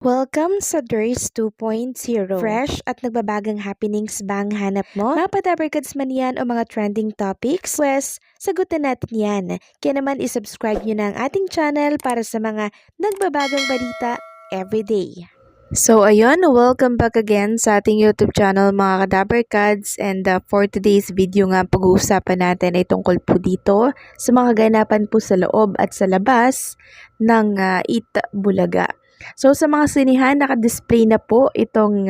Welcome sa DRS 2.0. Fresh at nagbabagang happenings ba ang hanap mo? Mga padabarkads man yan o mga trending topics? Pwes, sagutin natin yan. Kaya naman isubscribe nyo na ang ating channel para sa mga nagbabagang balita everyday. So ayun, welcome back again sa ating YouTube channel mga kadabarkads, and for today's video nga pag-uusapan natin ay tungkol po dito sa mga ganapan po sa loob at sa labas ng Eat Bulaga. So sa mga sinihan, naka-display na po itong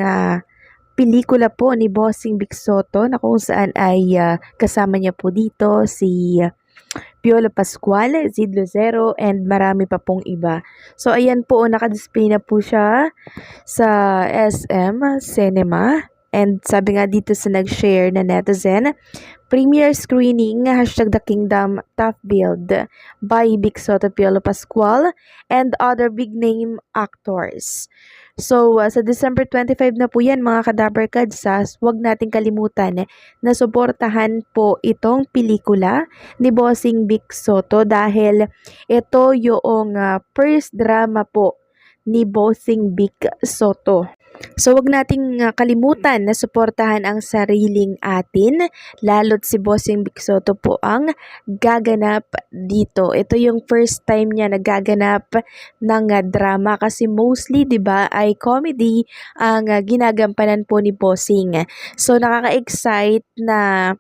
pelikula po ni Bossing Vic Sotto na kung saan ay kasama niya po dito si Piolo Pascual, Zid Lucero, and marami pa pong iba. So ayan po, naka-display na po siya sa SM Cinema. And sabi nga dito sa nag-share na netizen, premiere screening, #The Kingdom, Tough Build by Vic Sotto, Piolo Pascual, and other big name actors. So, sa December 25 na po yan mga kadabarkads, huwag nating kalimutan na suportahan po itong pelikula ni Bossing Vic Sotto dahil ito yung first drama po ni Bossing Vic Sotto. So, wag nating kalimutan na suportahan ang sariling atin, lalo't si Bossing Vic Sotto po ang gaganap dito. Ito yung first time niya nagaganap ng drama kasi mostly, 'di ba, ay comedy ang ginagampanan po ni Bossing. So, nakaka-excite na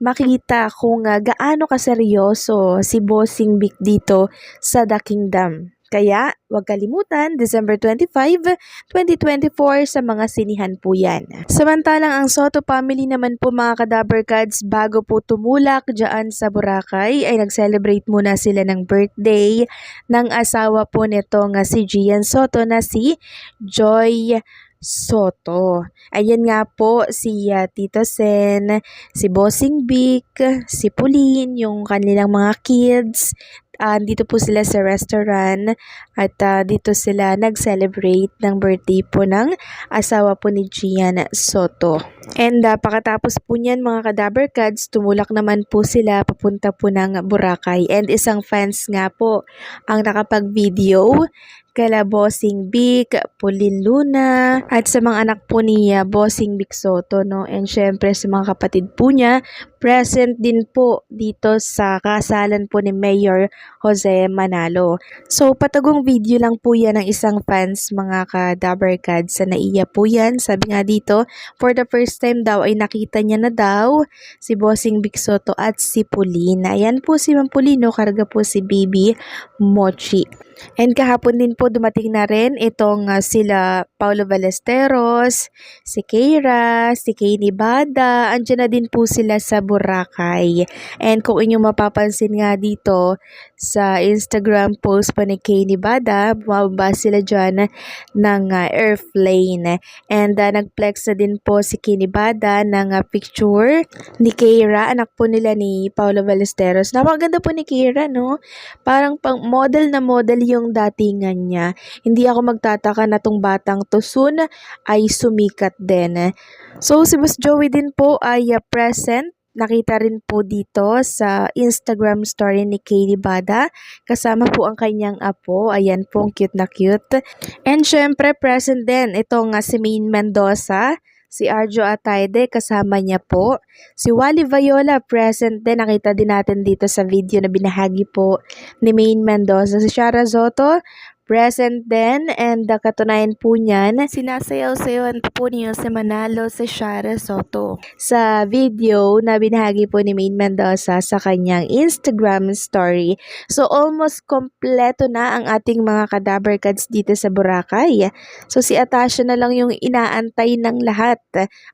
makita kung gaano kaseryoso si Bossing Vic dito sa The Kingdom. Kaya, huwag kalimutan, December 25, 2024 sa mga sinihan po yan. Samantalang ang Sotto family naman po mga kadabarkads, bago po tumulak dyan sa Boracay, ay nag-celebrate muna sila ng birthday ng asawa po nitong si Gian Sotto na si Joy Sotto. Ayan nga po si Tito Sen, si Bossing Vic, si Pauline, yung kanilang mga kids. Dito po sila sa restaurant at dito sila nag-celebrate ng birthday po ng asawa po ni Gian Sotto. And pakatapos po niyan mga kadabarkads, tumulak naman po sila papunta po ng Boracay. And isang fans nga po ang nakapag-video kala Bossing Vic, Pauline Luna, at sa mga anak po ni Bossing Vic Sotto, no? And syempre sa mga kapatid po niya, present din po dito sa kasalan po ni Mayor Jose Manalo. So, patagong video lang po yan ng isang fans mga kadabarkads sa naiya po yan. Sabi nga dito, for the first time daw ay nakita niya na daw si Bossing Vic Sotto at si Pauline. Ayan po si Ma'am Pauline, no? Karga po si Baby Mochi. And kahapon din po dumating na rin itong sila Paulo Ballesteros, si Keira, si Kaynie Bada, andyan na din po sila sa Boracay. And kung inyong mapapansin nga dito sa Instagram post pa ni Kaynie Bada, bumaba sila dyan ng airplane. And nag-flex na din po si Kaynie Bada ng picture ni Keira, anak po nila ni Paulo Ballesteros. Napakaganda po ni Keira, no? Parang pang model na model yung datingan niya. Hindi ako magtataka na tong batang to soon ay sumikat din. So si Boss Joey din po ay present. Nakita rin po dito sa Instagram story ni Kaynie Bada. Kasama po ang kanyang apo. Ayan po, cute na cute. And syempre present din itong si Maine Mendoza. Si Arjo Atayde, kasama niya po. Si Wally Viola, present din. Nakita din natin dito sa video na binahagi po ni Maine Mendoza. Si Shara Zotto, present din. And katunayan po niyan, sinasayaw-sayawan po niyo si Manalo si Shara Zotto sa video na binahagi po ni Maine Mendoza sa kanyang Instagram story. So almost kompleto na ang ating mga kadabarkads dito sa Boracay. So si Atasha na lang yung inaantay ng lahat.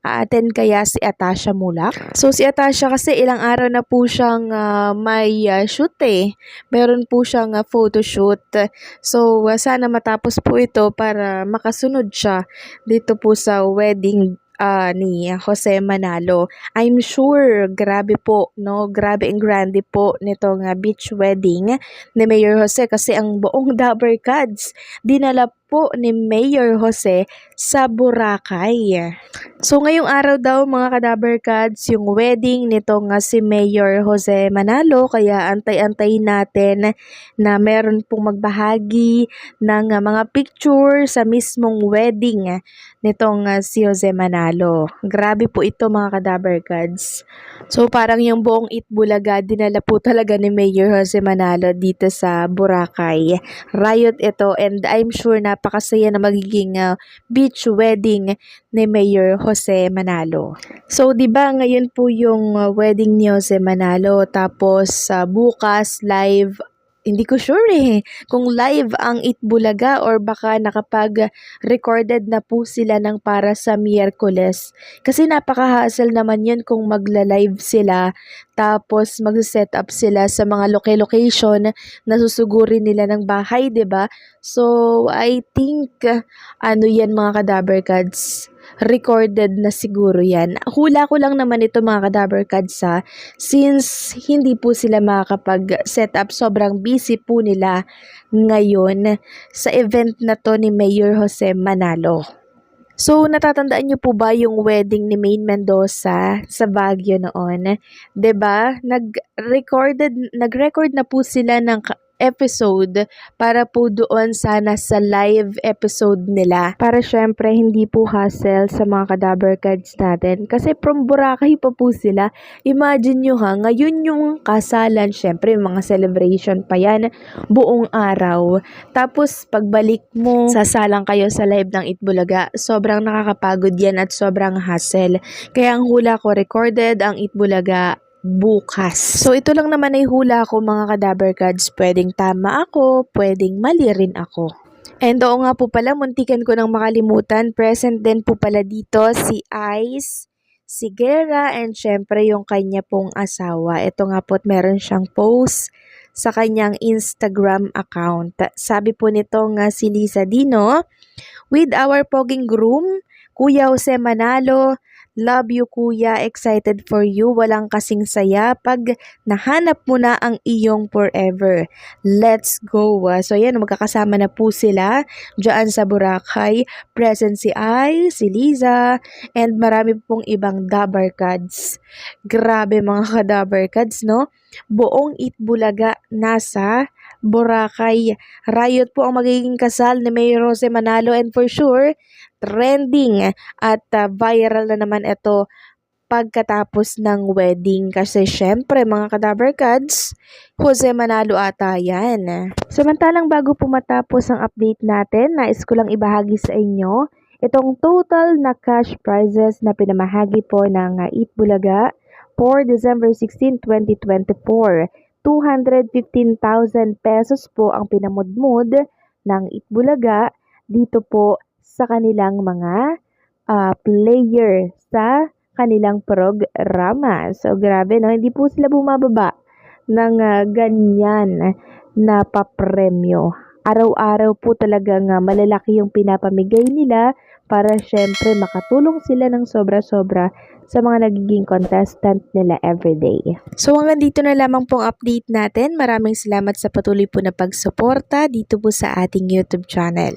Aaten kaya si Atasha Mulak? So si Atasha kasi ilang araw na po siyang may shoot eh. Meron po siyang photoshoot. So sana matapos po ito para makasunod siya dito po sa wedding ni Jose Manalo. I'm sure grabe po, no? Grabe and grande po nitong beach wedding ni Mayor Jose kasi ang buong Dabarkads dinala po ni Mayor Jose sa Boracay. So ngayong araw daw mga Kadaberkads, yung wedding nitong si Mayor Jose Manalo, kaya antay-antayin natin na meron pong magbahagi ng mga picture sa mismong wedding nitong si Jose Manalo. Grabe po ito mga Kadaberkads. So parang yung buong Itbulaga dinala po talaga ni Mayor Jose Manalo dito sa Boracay. Riot ito, and I'm sure napakasaya na magiging beach wedding ni Mayor Jose Manalo. So, 'di ba ngayon po yung wedding ni Jose Manalo, tapos bukas live, hindi ko sure kung live ang Itbulaga or baka nakapag-recorded na po sila ng para sa Miyerkules. Kasi napaka-hassle naman yun kung magla-live sila tapos mag-set up sila sa mga location na susugurin nila ng bahay, 'di ba? So, I think ano yan mga Kadaberkads, recorded na siguro yan. Hula ko lang naman ito mga Kadaberkads since hindi po sila makakapag-set up, sobrang busy po nila ngayon sa event na to ni Mayor Jose Manalo. So, natatandaan niyo po ba yung wedding ni Maine Mendoza sa Baguio noon? 'Di ba? Nag-record na po sila ng episode para po doon sana sa live episode nila. Para syempre hindi po hassle sa mga Kadaberkads natin. Kasi from Boracay pa po sila. Imagine nyo ngayon yung kasalan, syempre mga celebration pa yan buong araw. Tapos pagbalik mo, sasalang kayo sa live ng Itbulaga. Sobrang nakakapagod yan at sobrang hassle. Kaya ang hula ko, recorded ang Itbulaga bukas. So, ito lang naman ay hula ko mga Kadaberkads. Pwedeng tama ako, pwedeng mali rin ako. And oo nga po pala, muntikan ko nang makalimutan. Present din po pala dito si Ice, si Gera, and syempre yung kanya pong asawa. Ito nga po, meron siyang post sa kanyang Instagram account. Sabi po nito nga si Lisa Dino, "With our poging groom, Kuya Jose Manalo, love you kuya, excited for you, walang kasing saya pag nahanap mo na ang iyong forever. Let's go." So yan, magkakasama na po sila dyan sa Boracay. Present si Ai, si Liza, and marami pong ibang Dabarkads. Grabe mga Kadabarkads, no? Buong Itbulaga nasa Boracay. Riot po ang magiging kasal ni Mayor Jose Manalo, and for sure, trending at viral na naman ito pagkatapos ng wedding. Kasi syempre mga Kadaberkads, Jose Manalo ata yan. Samantalang bago po matapos ang update natin, nais ko lang ibahagi sa inyo itong total na cash prizes na pinamahagi po ng Itbulaga for December 16, 2024. 215,000 pesos po ang pinamudmod ng Itbulaga dito po sa kanilang mga player sa kanilang programa. So, grabe, no? Hindi po sila bumababa ng ganyan na papremyo. Araw-araw po talagang malalaki yung pinapamigay nila para syempre makatulong sila ng sobra-sobra sa mga nagiging contestant nila everyday. So hanggang dito na lamang pong update natin. Maraming salamat sa patuloy po na pagsuporta dito po sa ating YouTube channel.